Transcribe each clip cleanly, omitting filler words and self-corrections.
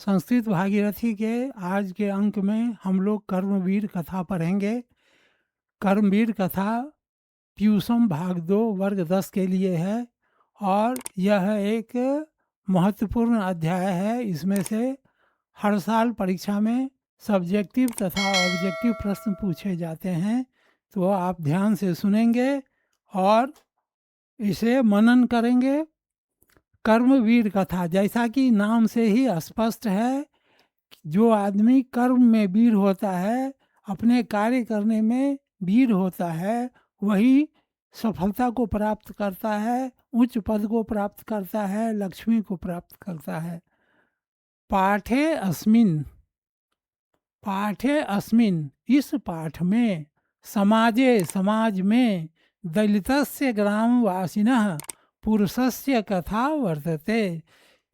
संस्कृत भागीरथी के आज के अंक में हम लोग कर्मवीर कथा पढ़ेंगे। कर्मवीर कथा प्यूसम भाग 2 वर्ग 10 के लिए है और यह एक महत्वपूर्ण अध्याय है। इसमें से हर साल परीक्षा में सब्जेक्टिव तथा ऑब्जेक्टिव प्रश्न पूछे जाते हैं, तो आप ध्यान से सुनेंगे और इसे मनन करेंगे। कर्मवीर कथा, जैसा कि नाम से ही स्पष्ट है, जो आदमी कर्म में वीर होता है, अपने कार्य करने में वीर होता है, वही सफलता को प्राप्त करता है, उच्च पद को प्राप्त करता है, लक्ष्मी को प्राप्त करता है। पाठे अस्मिन इस पाठ में समाज में दलितस्य ग्रामवासिनः पुरुषस्य कथा वर्तते।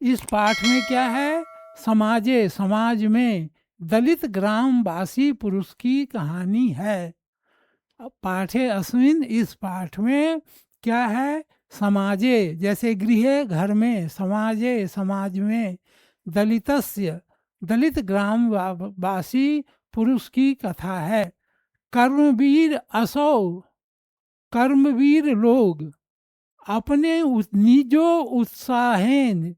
इस पाठ में क्या है? समाज में दलित ग्रामवासी पुरुष की कहानी है। पाठे अस्मिन इस पाठ में क्या है? समाजे जैसे गृह घर में, समाजे समाज में, दलितस्य दलित ग्रामवासी पुरुष की कथा है। कर्मवीर असौ कर्मवीर लोग अपने निजो उत्साहेन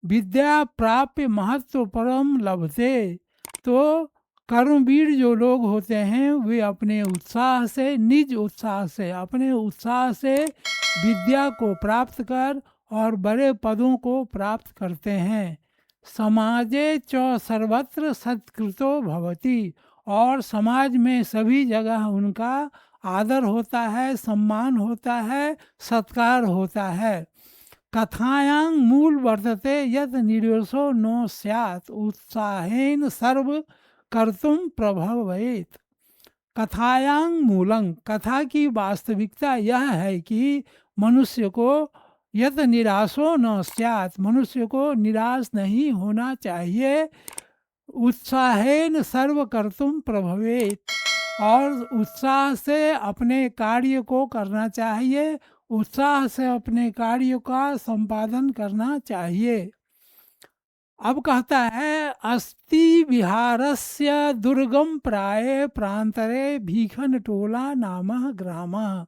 विद्या प्राप्य महत्व परम लभते। तो कर्मवीर जो लोग होते हैं वे अपने उत्साह से, निज उत्साह से, अपने उत्साह से विद्या को प्राप्त कर और बड़े पदों को प्राप्त करते हैं। समाजे च सर्वत्र सत्कृतो भवति, और समाज में सभी जगह उनका आदर होता है, सम्मान होता है, सत्कार होता है। कथायां मूल वर्तते यत निर्योषो नो स्यात् उत्साहेन सर्व कर्तुम प्रभवेत। कथायां मूलं, कथा की वास्तविकता यह है कि मनुष्य को यत निराशो न स्यात्, मनुष्य को निराश नहीं होना चाहिए। उत्साहेन सर्व कर्तुम प्रभवेत, और उत्साह से अपने कार्य को करना चाहिए, उत्साह से अपने कार्य का संपादन करना चाहिए। अब कहता है, अस्ति विहारस्य दुर्गम प्राय प्रांतरे भीखन टोला नामः ग्रामः।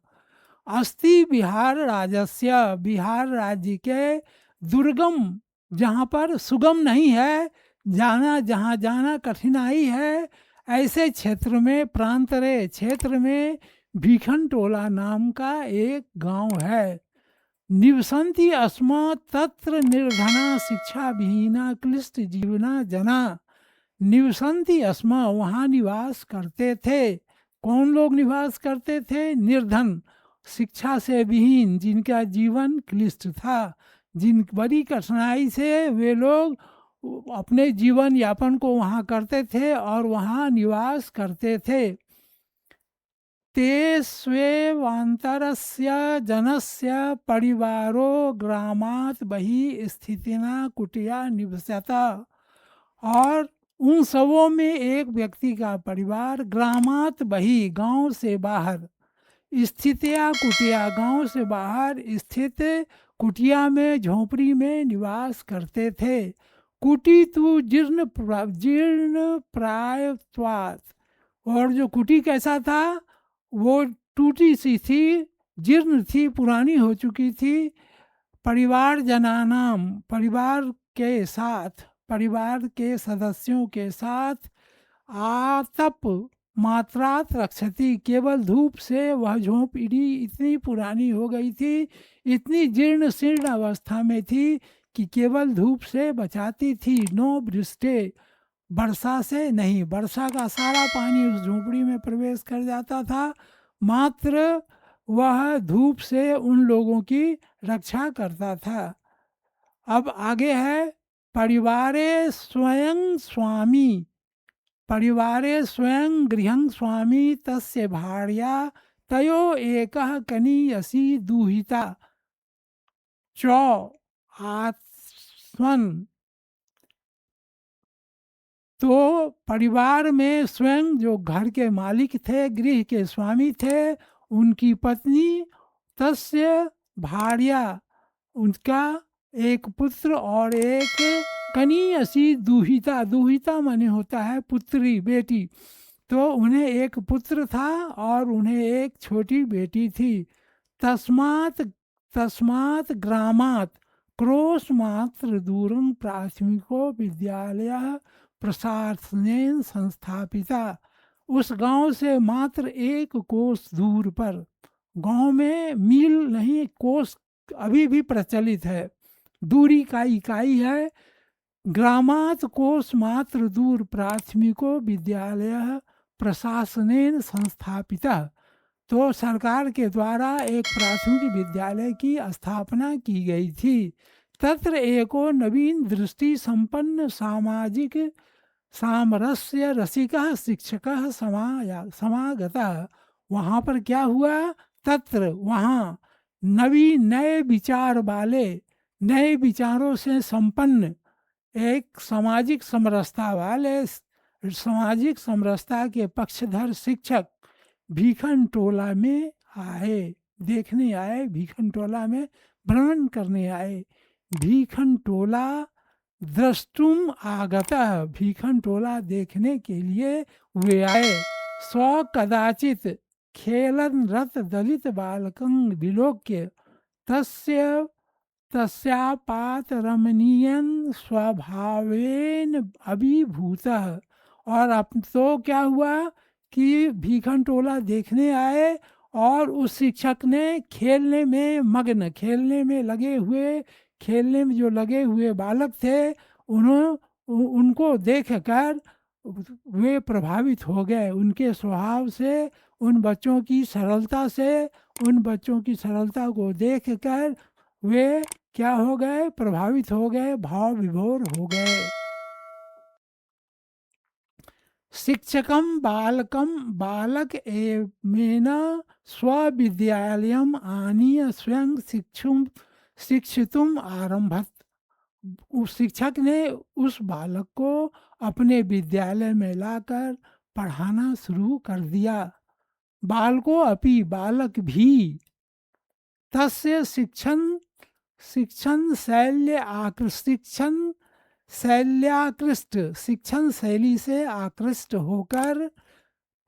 अस्ति बिहार राज्य, बिहार राज्य के दुर्गम, जहाँ पर सुगम नहीं है, जहाँ जाना कठिनाई है, ऐसे क्षेत्र में, प्रांतरे क्षेत्र में भीखन टोला नाम का एक गांव है। निवसंति अस्मा तत्र निर्धना शिक्षा विहीना क्लिष्ट जीवना जना। निवसंति अस्मा, वहाँ निवास करते थे। कौन लोग निवास करते थे? निर्धन, शिक्षा से विहीन, जिनका जीवन क्लिष्ट था, जिन बड़ी कठिनाई से वे लोग अपने जीवन यापन को वहाँ करते थे और वहाँ निवास करते थे। ते स्वेवांतरस्य जनस्य परिवारो ग्रामात् बहि स्थितिना कुटिया निवसत, और उन सबों में एक व्यक्ति का परिवार ग्रामात बही, गांव से बाहर, स्थितिया कुटिया, गांव से बाहर स्थित कुटिया में, झोपड़ी में निवास करते थे। कुटी तु जीर्ण प्रायत्वात्, और जो कुटी कैसा था? वो टूटी सी थी, जीर्ण थी, पुरानी हो चुकी थी। परिवार जनानाम, परिवार के साथ, परिवार के सदस्यों के साथ, आतप मात्रात रक्षती, केवल धूप से वह झोंपड़ी इतनी पुरानी हो गई थी, इतनी जीर्ण शीर्ण अवस्था में थी कि केवल धूप से बचाती थी। नो वृष्टे, वर्षा से नहीं, वर्षा का सारा पानी उस झोंपड़ी में प्रवेश कर जाता था, मात्र वह धूप से उन लोगों की रक्षा करता था। अब आगे है, परिवारे स्वयं स्वामी, परिवारे स्वयं गृहं स्वामी तस्य भार्या तयो एकः कनीयसी दुहिता च आत्मन। तो परिवार में स्वयं जो घर के मालिक थे, गृह के स्वामी थे, उनकी पत्नी, तस्य भार्या, उनका एक पुत्र और एक कनीयसी दूहिता, दूहिता माने होता है पुत्री, बेटी। तो उन्हें एक पुत्र था और उन्हें एक छोटी बेटी थी। तस्मात् तस्मात् ग्रामात् क्रोश मात्र दूरं प्राथमिको विद्यालय प्रशासनेन संस्थापिता। उस गांव से मात्र 1 कोस दूर पर, गांव में मील नहीं, कोस अभी भी प्रचलित है, दूरी का इकाई है। ग्रामात् कोस मात्र दूर प्राथमिको विद्यालय प्रशासनेन संस्थापिता। तो सरकार के द्वारा एक प्राथमिक विद्यालय की स्थापना की गई थी। तत्र एको नवीन दृष्टि संपन्न सामाजिक सामरस्य रसिकः शिक्षकः समागतः। वहाँ पर क्या हुआ? तत्र, वहाँ, नवीन, नए विचार वाले, नए विचारों से संपन्न एक सामाजिक समरसता वाले, सामाजिक समरसता के पक्षधर शिक्षक भीखन टोला में आए, देखने आए, भीखन टोला में भ्रमण करने आए। भीखन टोला द्रष्टुम आगतः, भीखन टोला देखने के लिए वे आए। स्व कदाचित खेलन रत दलित बालकं विलोक्य तस्य तस्यापात रमणीयन स्वभावेन अभिभूतः। और अब तो क्या हुआ कि भीखन टोला देखने आए और उस शिक्षक ने खेलने में मग्न, खेलने में लगे हुए, खेलने में जो लगे हुए बालक थे, उनको देखकर वे प्रभावित हो गए। उनके स्वभाव से, उन बच्चों की सरलता से, उन बच्चों की सरलता को देखकर वे क्या हो गए? प्रभावित हो गए, भाव विभोर हो गए। शिक्षकम बालकम, बालक एवेन स्वविद्यालयम आनीय स्वयं शिक्षितुम आरंभत। उस शिक्षक ने उस बालक को अपने विद्यालय में लाकर पढ़ाना शुरू कर दिया। बालको अपि, बालक भी, तस्य शिक्षण शैल्याकृष्ट, शिक्षण शैली से आकृष्ट होकर,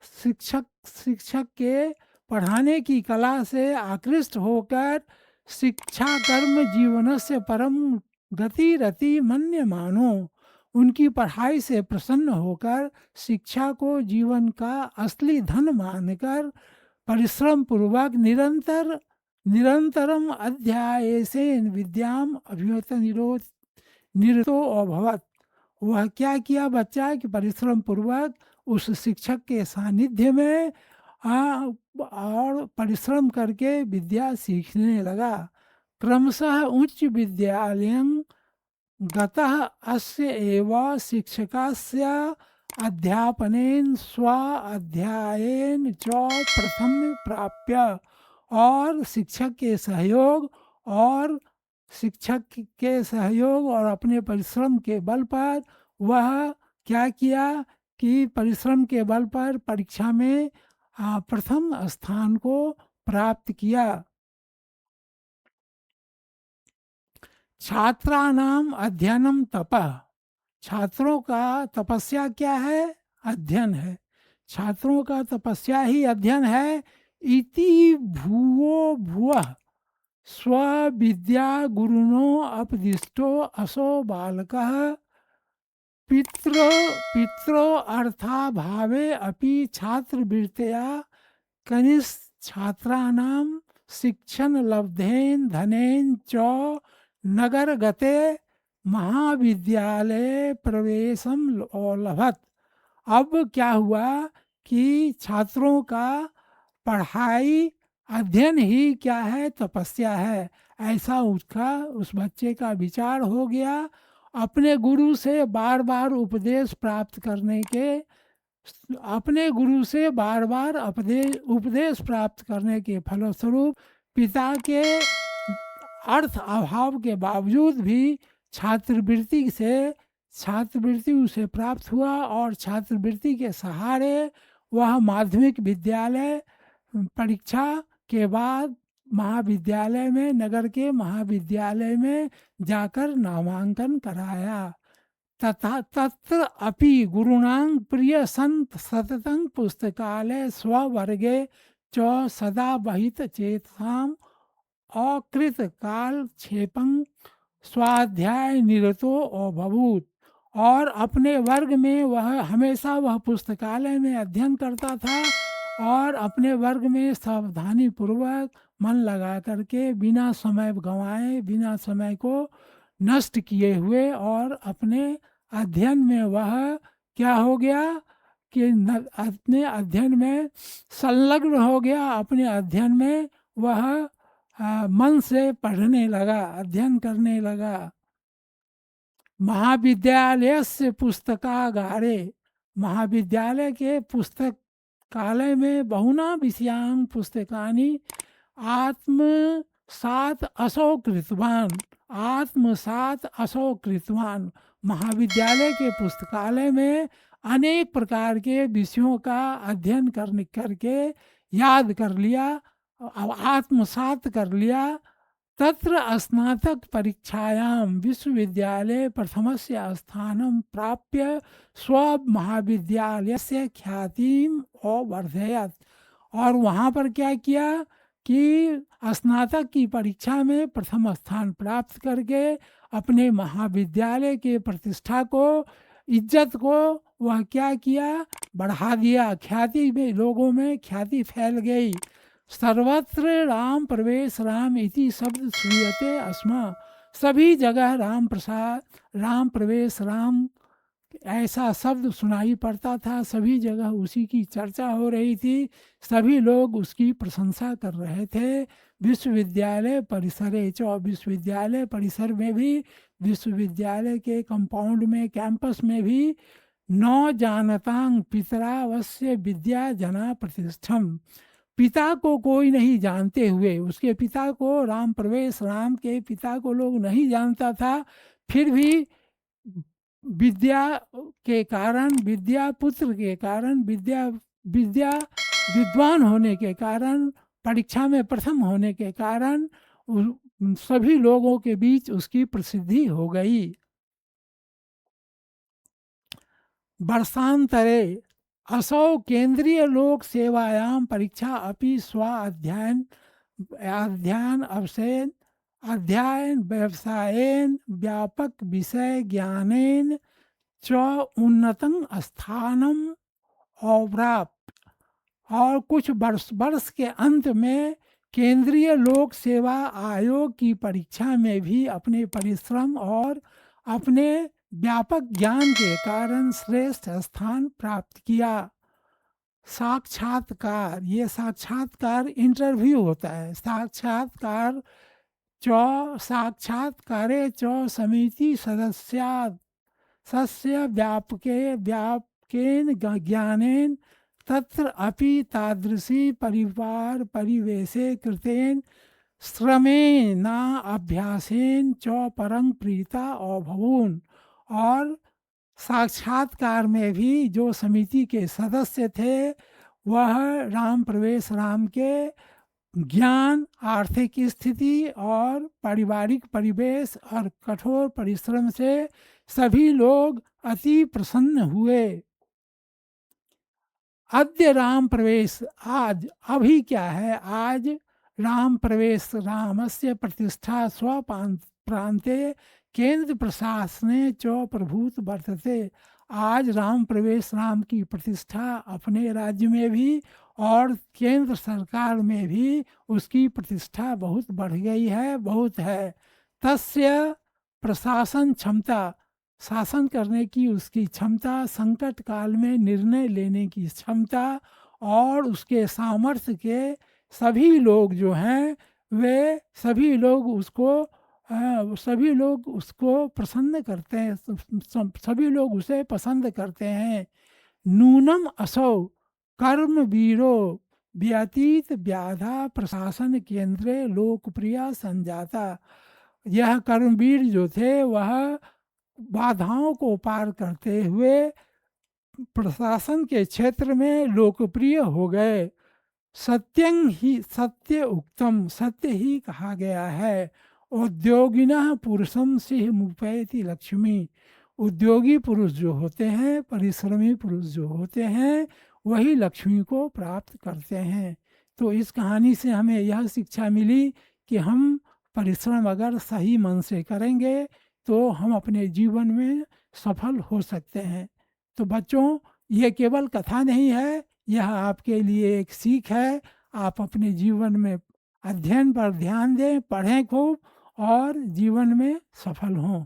शिक्षक के पढ़ाने की कला से आकृष्ट होकर, शिक्षा कर्म जीवन से परम गति रति मन्यमानो, उनकी पढ़ाई से प्रसन्न होकर, शिक्षा को जीवन का असली धन मानकर, परिश्रम पूर्वक निरंतरम अध्यायसेन विद्याम अभिमत निरतो अभवत। वह क्या किया बच्चा कि परिश्रम पूर्वक उस शिक्षक के सानिध्य में और परिश्रम करके विद्या सीखने लगा। क्रमशः उच्च विद्यालयं गतः अस्य एव शिक्षकस्य अध्यापनेन स्व अध्यायेन च प्रथम प्राप्य। और शिक्षक के सहयोग और अपने परिश्रम के बल पर वह क्या किया कि परिश्रम के बल पर परीक्षा में प्रथम स्थान को प्राप्त किया। छात्राणाम अध्ययनम तपः, छात्रों का तपस्या क्या है? अध्ययन है। छात्रों का तपस्या ही अध्ययन है। इति भुवो भुवः स्वविद्या गुरुनो अपदिष्टो असो बालकः पित्रो अर्थाभावे अपि छात्रवृत्तया कनिष्ठ शिक्षण लब्धेन धनेन च नगर गते महाविद्यालय प्रवेशम लभत। अब क्या हुआ कि छात्रों का पढ़ाई, अध्ययन ही क्या है? तपस्या है। ऐसा उस बच्चे का विचार हो गया। अपने गुरु से बार बार उपदेश प्राप्त करने के फलस्वरूप पिता के अर्थ अभाव के बावजूद भी छात्रवृत्ति उसे प्राप्त हुआ और छात्रवृत्ति के सहारे वह माध्यमिक विद्यालय परीक्षा के बाद महाविद्यालय में, नगर के महाविद्यालय में जाकर नामांकन कराया। तथा तत्र अपि गुरुणां प्रिय संत सततं पुस्तकालय स्ववर्गे च सदा बहित चेतसाम अकृत कालक्षेपं स्वाध्याय निरतो अभूत। और अपने वर्ग में वह पुस्तकालय में अध्ययन करता था और अपने वर्ग में सावधानी पूर्वक मन लगा करके बिना समय गंवाए, बिना समय को नष्ट किए हुए और अपने अध्ययन में वह क्या हो गया कि अपने अध्ययन में संलग्न हो गया। अपने अध्ययन में वह मन से पढ़ने लगा, अध्ययन करने लगा। महाविद्यालय से पुस्तकागारे, महाविद्यालय के पुस्तकालय में बहुना विषयां पुस्तकानि आत्मसात असौ कृतवान, आत्मसात असौ कृतवान। महाविद्यालय के पुस्तकालय में अनेक प्रकार के विषयों का अध्ययन करके याद कर लिया, आत्मसात कर लिया। तत्र स्नातक परीक्षायां विश्वविद्यालय प्रथमस्य स्थानं प्राप्य स्व महाविद्यालयस्य ख्यातिम अवर्धयत्। और वहाँ पर क्या किया कि स्नातक की परीक्षा में प्रथम स्थान प्राप्त करके अपने महाविद्यालय के प्रतिष्ठा को, इज्जत को वह क्या किया, बढ़ा दिया। ख्याति में, लोगों में ख्याति फैल गई। सर्वत्र राम प्रवेश राम इति शब्द श्रूयते स्म, सभी जगह राम प्रसाद, राम प्रवेश राम ऐसा शब्द सुनाई पड़ता था। सभी जगह उसी की चर्चा हो रही थी, सभी लोग उसकी प्रशंसा कर रहे थे। विश्वविद्यालय परिसरे च, विश्वविद्यालय परिसर में भी, विश्वविद्यालय के कंपाउंड में, कैंपस में भी न जानतांग पितरावश्य विद्या जना प्रतिष्ठम, पिता को कोई नहीं जानते हुए, उसके पिता को, राम प्रवेश राम के पिता को लोग नहीं जानता था, फिर भी विद्या के कारण, विद्या पुत्र के कारण, विद्या विद्वान होने के कारण, परीक्षा में प्रथम होने के कारण सभी लोगों के बीच उसकी प्रसिद्धि हो गई। वर्षांतरे असौ केंद्रीय लोक सेवायां परीक्षा अपि स्व अध्ययन अवसेन अध्ययन व्यवसायेन व्यापक विषय ज्ञानेन च उन्नतं स्थानम अप्राप्त। और कुछ वर्ष के अंत में केंद्रीय लोक सेवा आयोग की परीक्षा में भी अपने परिश्रम और अपने व्यापक ज्ञान के कारण श्रेष्ठ स्थान प्राप्त किया। साक्षात्कार, ये साक्षात्कार इंटरव्यू होता है। साक्षात्कार साक्षात्कारे च समिति सस्य व्यापकेन ज्ञानेन तत्र अपि तादृशी परिवार परिवेशे कृतेन श्रमेना अभ्यासेन च परं प्रीता अभवून। और साक्षात्कार में भी जो समिति के सदस्य थे, वह राम प्रवेश राम के ज्ञान, आर्थिक स्थिति और पारिवारिक परिवेश और कठोर परिश्रम से सभी लोग अति प्रसन्न हुए। अद्य राम प्रवेश, आज, अभी क्या है, आज राम प्रवेश रामस्य प्रतिष्ठा स्व प्रांते केंद्र प्रशासने च प्रभूत वर्तते। आज राम प्रवेश राम की प्रतिष्ठा अपने राज्य में भी और केंद्र सरकार में भी उसकी प्रतिष्ठा बहुत बढ़ गई है, बहुत है। तस्य प्रशासन क्षमता, शासन करने की उसकी क्षमता, संकट काल में निर्णय लेने की क्षमता और उसके सामर्थ्य के सभी लोग जो हैं, वे सभी लोग उसको प्रसन्न करते हैं, सभी लोग उसे पसंद करते हैं। नूनम असौ कर्म वीरो व्यतीत व्याधा प्रशासन केंद्रे लोकप्रिय संजाता। यह कर्मवीर जो थे, वह बाधाओं को पार करते हुए प्रशासन के क्षेत्र में लोकप्रिय हो गए। सत्यं ही सत्य उक्तम, सत्य ही कहा गया है। उद्योगिनः पुरुषं सिंह मुपैति लक्ष्मी, उद्योगी पुरुष जो होते हैं, परिश्रमी पुरुष जो होते हैं, वही लक्ष्मी को प्राप्त करते हैं। तो इस कहानी से हमें यह शिक्षा मिली कि हम परिश्रम अगर सही मन से करेंगे तो हम अपने जीवन में सफल हो सकते हैं। तो बच्चों, ये केवल कथा नहीं है, यह आपके लिए एक सीख है। आप अपने जीवन में अध्ययन पर ध्यान दें, पढ़ें खूब और जीवन में सफल हों।